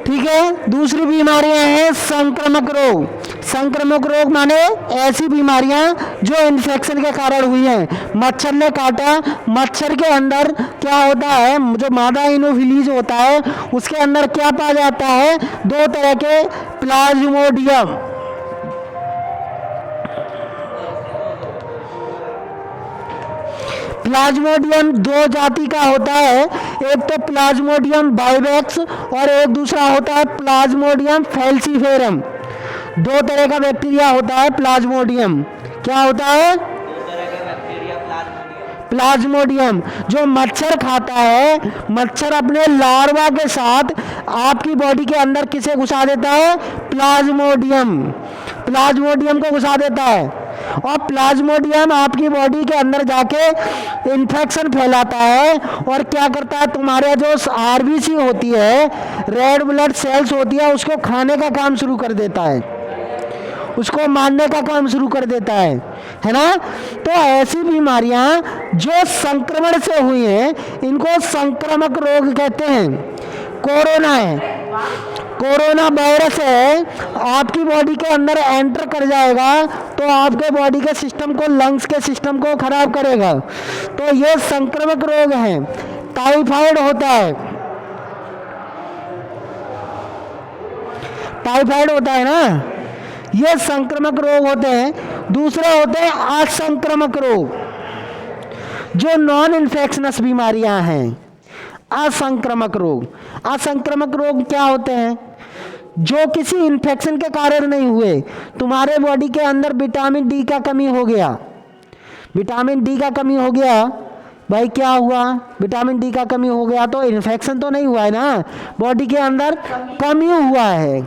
ठीक है। दूसरी बीमारियां हैं संक्रामक रोग। संक्रामक रोग माने ऐसी बीमारियां जो इन्फेक्शन के कारण हुई हैं। मच्छर ने काटा, मच्छर के अंदर क्या होता है, जो मादा इनोफिलीज होता है उसके अंदर क्या पाया जाता है, दो तरह के प्लाज्मोडियम। प्लाज्मोडियम दो जाति का होता है, एक तो प्लाज्मोडियम बाइवेक्स और एक दूसरा होता है प्लाज्मोडियम फैल्सीफेरम। दो तरह का बैक्टीरिया होता है प्लाज्मोडियम। क्या होता है? प्लाज्मोडियम। जो मच्छर खाता है, मच्छर अपने लार्वा के साथ आपकी बॉडी के अंदर किसे घुसा देता है? प्लाज्मोडियम। प्लाज्मोडियम को घुसा देता है और प्लाज्मोडियम आपकी बॉडी के अंदर जाके इन्फेक्शन फैलाता है और क्या करता है, तुम्हारे जो आरबीसी होती है, रेड ब्लड सेल्स होती है, उसको खाने का काम शुरू कर देता है, उसको मारने का काम शुरू कर देता है ना। तो ऐसी बीमारियां जो संक्रमण से हुई हैं इनको संक्रामक रोग कहते हैं। कोरोना है, कोरोना वायरस है, आपकी बॉडी के अंदर एंटर कर जाएगा तो आपके बॉडी के सिस्टम को, लंग्स के सिस्टम को खराब करेगा। तो ये संक्रामक रोग है। टाइफाइड होता है, टाइफाइड होता है ना, ये संक्रामक रोग होते हैं। दूसरे होते हैं असंक्रामक रोग, जो नॉन इन्फेक्शनस बीमारियां हैं। असंक्रामक रोग, असंक्रामक रोग क्या होते हैं? जो किसी इन्फेक्शन के कारण नहीं हुए। तुम्हारे बॉडी के अंदर विटामिन डी का कमी हो गया, विटामिन डी का कमी हो गया, भाई क्या हुआ? विटामिन डी का कमी हो गया तो इन्फेक्शन तो नहीं हुआ है ना, बॉडी के अंदर कमी हुआ है।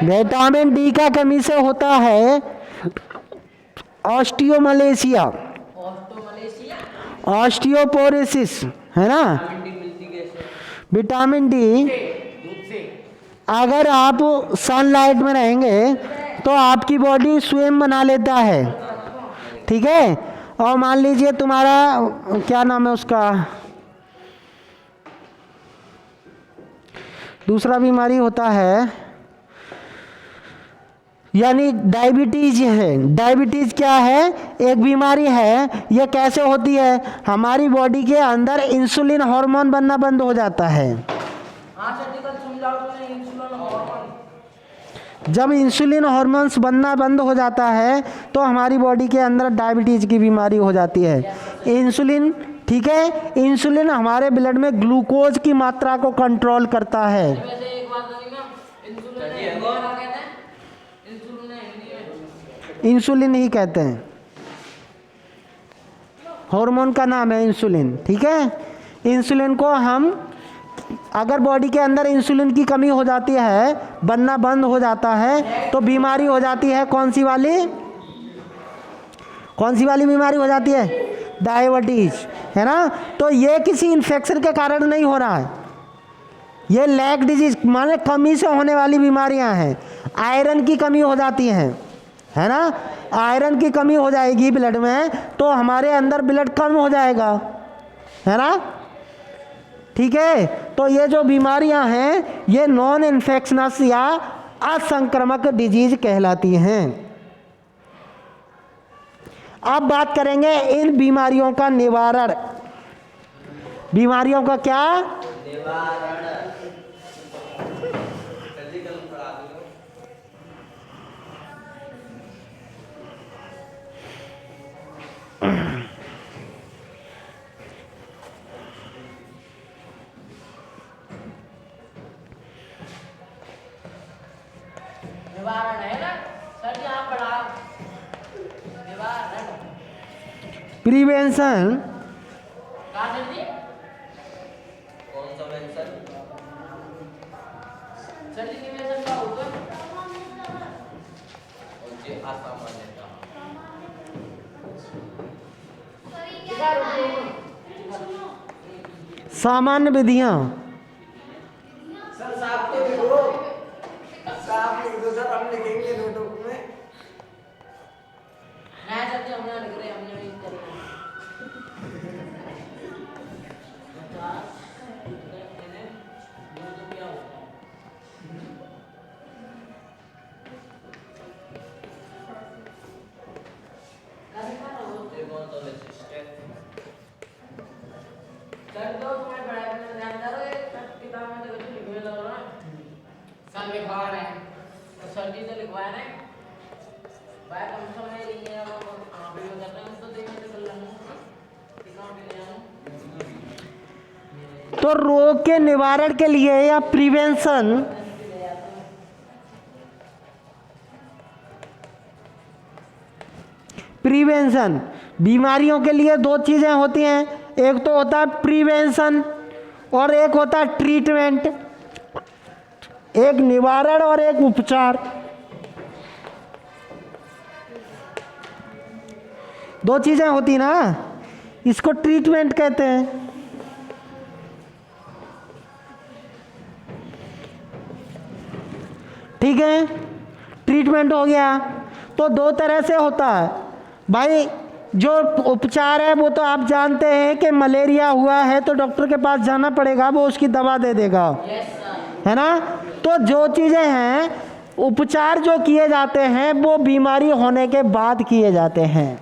विटामिन डी का कमी से होता है ऑस्टियोमलेशिया, ऑस्टियोपोरोसिस, है ना। विटामिन डी अगर आप सनलाइट में रहेंगे तो आपकी बॉडी स्वयं बना लेता है, ठीक है। और मान लीजिए तुम्हारा क्या नाम है उसका, दूसरा बीमारी होता है यानी डायबिटीज है। डायबिटीज क्या है? एक बीमारी है। यह कैसे होती है? हमारी बॉडी के अंदर इंसुलिन हार्मोन बनना बंद हो जाता है। जब इंसुलिन हार्मोन्स बनना बंद हो जाता है तो हमारी बॉडी के अंदर डायबिटीज की बीमारी हो जाती है। इंसुलिन, ठीक है, इंसुलिन हमारे ब्लड में ग्लूकोज की मात्रा को कंट्रोल करता है। इंसुलिन ही कहते हैं, हार्मोन का नाम है इंसुलिन, ठीक है। इंसुलिन को हम, अगर बॉडी के अंदर इंसुलिन की कमी हो जाती है, बनना बंद हो जाता है, तो बीमारी हो जाती है कौन सी वाली? कौन सी वाली बीमारी हो जाती है? डायबिटीज, है ना। तो ये किसी इन्फेक्शन के कारण नहीं हो रहा है, ये लैक डिजीज माने कमी से होने वाली बीमारियां हैं। आयरन की कमी हो जाती है ना। आयरन की कमी हो जाएगी ब्लड में तो हमारे अंदर ब्लड कम हो जाएगा, है ना, ठीक है। तो ये जो बीमारियां हैं ये नॉन इन्फेक्शनस या असंक्रामक डिजीज कहलाती हैं। अब बात करेंगे इन बीमारियों का निवारण। बीमारियों का क्या निवारण? निवारण है ना सर जी, आप पढ़ाओ निवारण। प्रिवेंशन, कहाँ सर जी? कौन सा वेंशन? सर जी निवेशन का होगा और ये असामान्यता। सामान्य विधियां। सर साहब के लिखो, साहब लिख दो सर, हम लिखेंगे नोटबुक में। भाई कम से कम ये नहीं है वो कहाँ पे कर रहे हैं तो देखने से कर लेंगे कहाँ पे ले आऊँ तो रोग के निवारण के लिए या प्रिवेंशन, प्रिवेंशन बीमारियों के लिए दो चीज़ें होती हैं, एक तो होता है प्रिवेंशन और एक होता है ट्रीटमेंट, एक निवारण और एक उपचार। दो चीज़ें होती ना, इसको ट्रीटमेंट कहते हैं। ठीक है, ट्रीटमेंट हो गया। तो दो तरह से होता है भाई। जो उपचार है वो तो आप जानते हैं कि मलेरिया हुआ है तो डॉक्टर के पास जाना पड़ेगा, वो उसकी दवा दे देगा, है ना। तो जो चीज़ें हैं उपचार जो किए जाते हैं वो बीमारी होने के बाद किए जाते हैं।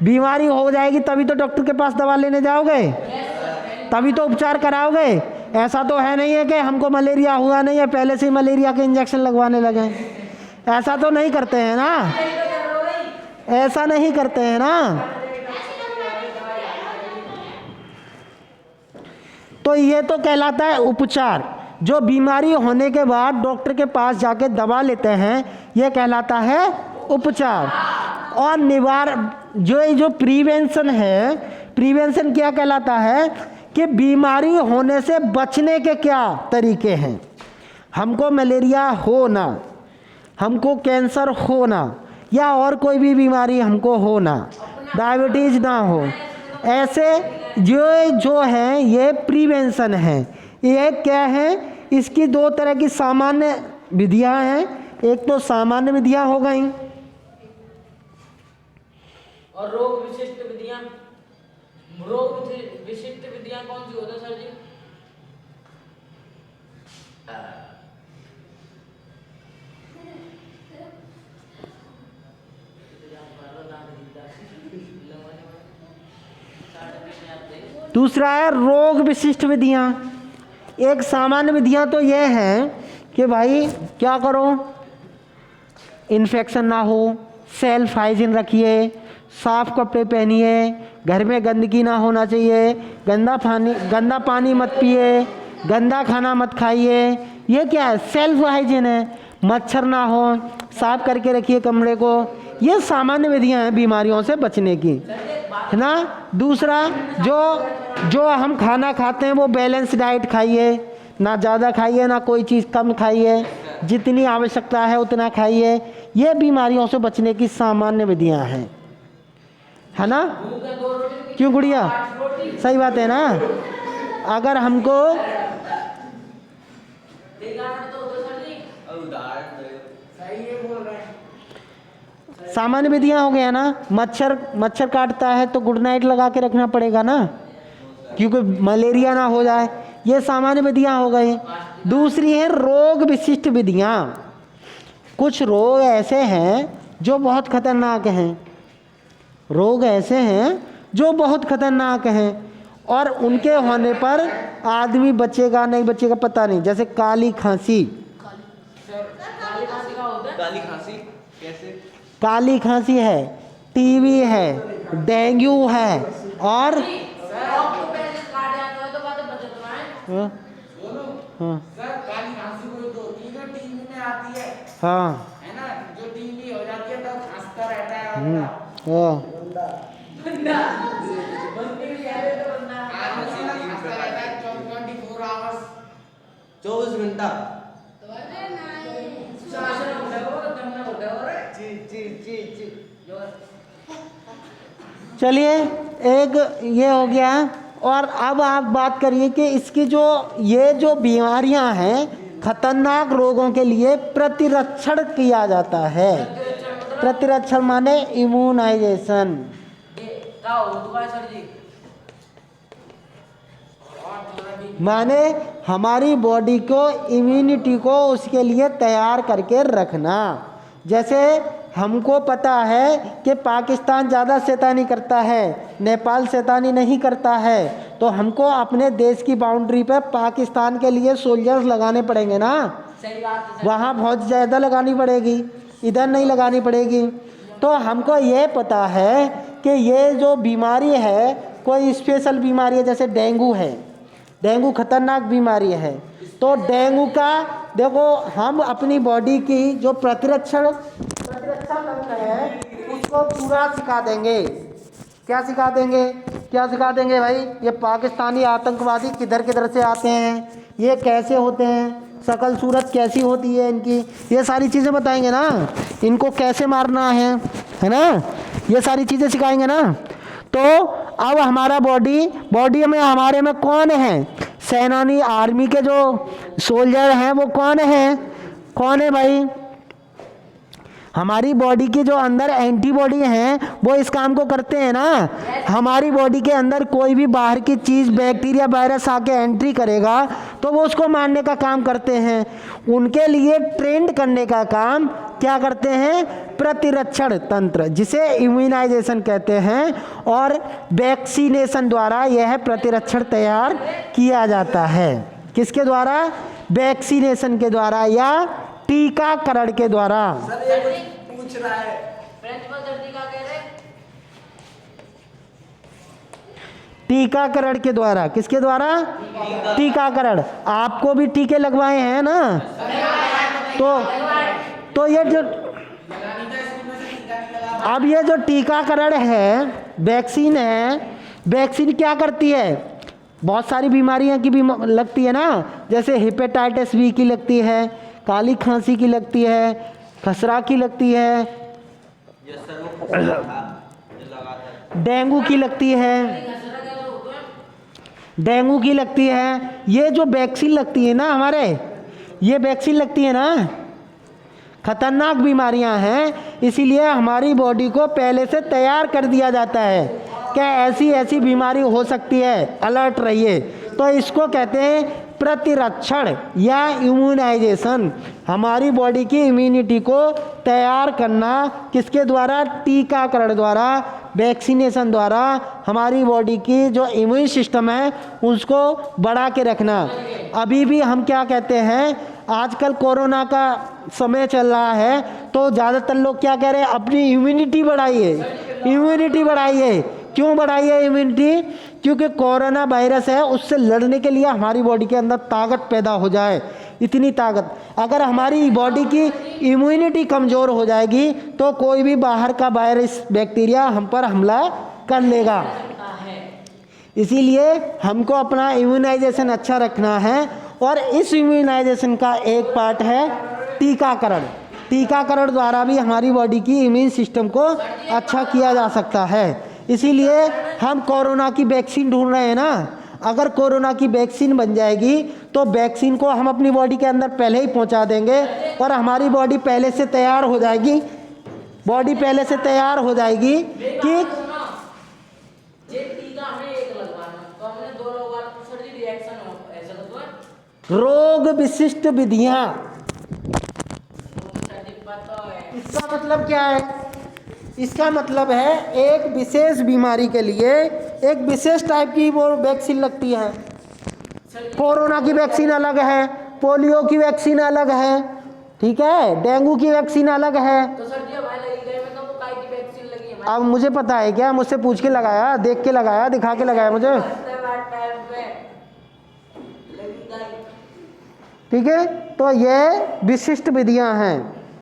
बीमारी हो जाएगी तभी तो डॉक्टर के पास दवा लेने जाओगे, तभी तो उपचार कराओगे। ऐसा तो है नहीं है कि हमको मलेरिया हुआ नहीं है पहले से ही मलेरिया के इंजेक्शन लगवाने लगे, ऐसा तो नहीं करते हैं ना, ऐसा नहीं करते हैं ना। तो ये तो कहलाता है उपचार। जो बीमारी होने के बाद डॉक्टर के पास जाके दवा लेते हैं ये कहलाता है उपचार। और निवारण जो प्रिवेंशन है, प्रिवेंशन क्या कहलाता है कि बीमारी होने से बचने के क्या तरीके हैं। हमको मलेरिया हो ना, हमको कैंसर हो ना, या और कोई भी बीमारी हमको हो ना, डायबिटीज़ ना हो, ऐसे जो है ये प्रिवेंशन है। ये क्या है, इसकी दो तरह की सामान्य विधियां हैं। एक तो सामान्य विधियां हो गई और रोग विशिष्ट विधियां। रोग विशिष्ट विधियां कौन सी होती है सर जी? दूसरा है रोग विशिष्ट विधियां। एक सामान्य विधियां तो ये हैं कि भाई क्या करो, इन्फेक्शन ना हो, सेल्फ हाइजीन रखिए, साफ कपड़े पहनिए, घर में गंदगी ना होना चाहिए, गंदा पानी मत पिए, गंदा खाना मत खाइए। ये क्या है, सेल्फ हाइजीन है। मच्छर ना हो, साफ करके रखिए कमरे को। ये सामान्य विधियां हैं बीमारियों से बचने की, है ना। दूसरा जो हम खाना खाते हैं वो बैलेंस डाइट खाइए, ना ज़्यादा खाइए ना कोई चीज़ कम खाइए, जितनी आवश्यकता है उतना खाइए। ये बीमारियों से बचने की सामान्य विधियां हैं, है ना। क्यों गुड़िया, सही बात है ना। अगर हमको सामान्य विधियां हो गया ना, मच्छर काटता है तो गुड नाइट लगा के रखना पड़ेगा ना, क्योंकि मलेरिया ना हो जाए। ये सामान्य विधियां हो गई। दूसरी है रोग विशिष्ट विधियां। कुछ रोग ऐसे हैं जो बहुत खतरनाक हैं, रोग ऐसे हैं जो बहुत खतरनाक हैं और उनके होने पर आदमी बचेगा नहीं बचेगा पता नहीं। जैसे काली खांसी। काली खांसी कैसे? काली खांसी है, टीबी है, डेंगू है और हाँ सर काली खांसी कोई तो होती है टीवी में आती हाँ है ना, जो टीवी हो जाती है तब खांसता रहता है खांसता रहता है 24 आवर्स 24 घंटा। चलिए एक ये हो गया। और अब आप बात करिए कि इसकी ये जो बीमारियां हैं खतरनाक रोगों के लिए प्रतिरक्षण किया जाता है। प्रतिरक्षण माने इम्यूनाइजेशन। माने हमारी बॉडी को इम्यूनिटी को उसके लिए तैयार करके रखना। जैसे हमको पता है कि पाकिस्तान ज़्यादा शैतानी करता है, नेपाल शैतानी नहीं करता है, तो हमको अपने देश की बाउंड्री पर पाकिस्तान के लिए सोल्जर्स लगाने पड़ेंगे ना। सही बात है। वहाँ बहुत ज़्यादा लगानी पड़ेगी। इधर नहीं लगानी पड़ेगी। तो हमको ये पता है कि ये जो बीमारी है कोई स्पेशल बीमारी है, जैसे डेंगू है, डेंगू खतरनाक बीमारी है। तो डेंगू का देखो, हम अपनी बॉडी की जो प्रतिरक्षा तंत्र है उसको पूरा सिखा देंगे। क्या सिखा देंगे? क्या सिखा देंगे भाई? ये पाकिस्तानी आतंकवादी किधर किधर से आते हैं, ये कैसे होते हैं, शकल सूरत कैसी होती है इनकी, ये सारी चीज़ें बताएंगे ना। इनको कैसे मारना है ना, ये सारी चीज़ें सिखाएंगे ना। तो अब हमारा बॉडी में हमारे में कौन है? सेनानी आर्मी के जो सोल्जर हैं वो कौन है भाई? हमारी बॉडी के जो अंदर एंटीबॉडी हैं वो इस काम को करते हैं ना। हमारी बॉडी के अंदर कोई भी बाहर की चीज़, बैक्टीरिया, वायरस आके एंट्री करेगा तो वो उसको मारने का काम करते हैं। उनके लिए ट्रेंड करने का काम क्या करते हैं? प्रतिरक्षण तंत्र, जिसे इम्यूनाइजेशन कहते हैं, और वैक्सीनेशन द्वारा यह प्रतिरक्षण तैयार किया जाता है। किसके द्वारा? वैक्सीनेशन के द्वारा या टीकाकरण के द्वारा। सर ये कुछ पूछ रहा है। प्रिंसिपल सर टीका कह रहे? टीकाकरण के द्वारा। किसके द्वारा? टीकाकरण। आपको भी टीके लगवाए हैं ना? तो ये जो अब ये जो टीकाकरण है, वैक्सीन है, वैक्सीन क्या करती है? बहुत सारी बीमारियां की भी लगती है ना, जैसे हेपेटाइटिस बी की लगती है, काली खांसी की लगती है, खसरा की लगती है, डेंगू की लगती है, डेंगू की लगती है। ये जो वैक्सीन लगती है ना हमारे, ये वैक्सीन लगती है ना, खतरनाक बीमारियां हैं, इसीलिए हमारी बॉडी को पहले से तैयार कर दिया जाता है कि ऐसी ऐसी बीमारी हो सकती है, अलर्ट रहिए। तो इसको कहते हैं प्रतिरक्षण या इम्यूनाइजेशन। हमारी बॉडी की इम्यूनिटी को तैयार करना किसके द्वारा? टीकाकरण द्वारा, वैक्सीनेशन द्वारा। हमारी बॉडी की जो इम्यून सिस्टम है उसको बढ़ा के रखना। अभी भी हम क्या कहते हैं, आजकल कोरोना का समय चल रहा है तो ज़्यादातर लोग क्या कह रहे हैं? अपनी इम्यूनिटी बढ़ाइए, इम्यूनिटी बढ़ाइए। क्यों बढ़ाइए इम्यूनिटी? क्योंकि कोरोना वायरस है, उससे लड़ने के लिए हमारी बॉडी के अंदर ताकत पैदा हो जाए। इतनी ताकत, अगर हमारी बॉडी की इम्यूनिटी कमज़ोर हो जाएगी तो कोई भी बाहर का वायरस, बैक्टीरिया हम पर हमला कर लेगा। इसीलिए हमको अपना इम्यूनाइजेशन अच्छा रखना है, और इस इम्यूनाइजेशन का एक पार्ट है टीकाकरण। टीकाकरण द्वारा भी हमारी बॉडी की इम्यून सिस्टम को अच्छा किया जा सकता है। इसीलिए हम कोरोना की वैक्सीन ढूंढ रहे हैं ना। अगर कोरोना की वैक्सीन बन जाएगी तो वैक्सीन को हम अपनी बॉडी के अंदर पहले ही पहुंचा देंगे और हमारी बॉडी पहले से तैयार हो जाएगी। बॉडी पहले से तैयार हो जाएगी कि ये टीका हमें एक लगवाना, तो हमने 2 लोगों का सर्दी रिएक्शन हो, ऐसा तो है। रोग विशिष्ट विधियां। सर्दी पता है। इसका मतलब क्या है? इसका मतलब है एक विशेष बीमारी के लिए एक विशेष टाइप की वो वैक्सीन लगती है। कोरोना की वैक्सीन अलग है, पोलियो की वैक्सीन अलग है, ठीक है, डेंगू की वैक्सीन अलग है। तो सर जी हमारे लगी गए में तो वो काय की वैक्सीन लगी है? अब मुझे पता है क्या? मुझसे पूछ के लगाया, देख के लगाया, दिखा के लगाया मुझे, ठीक है। तो ये विशिष्ट विधियां हैं।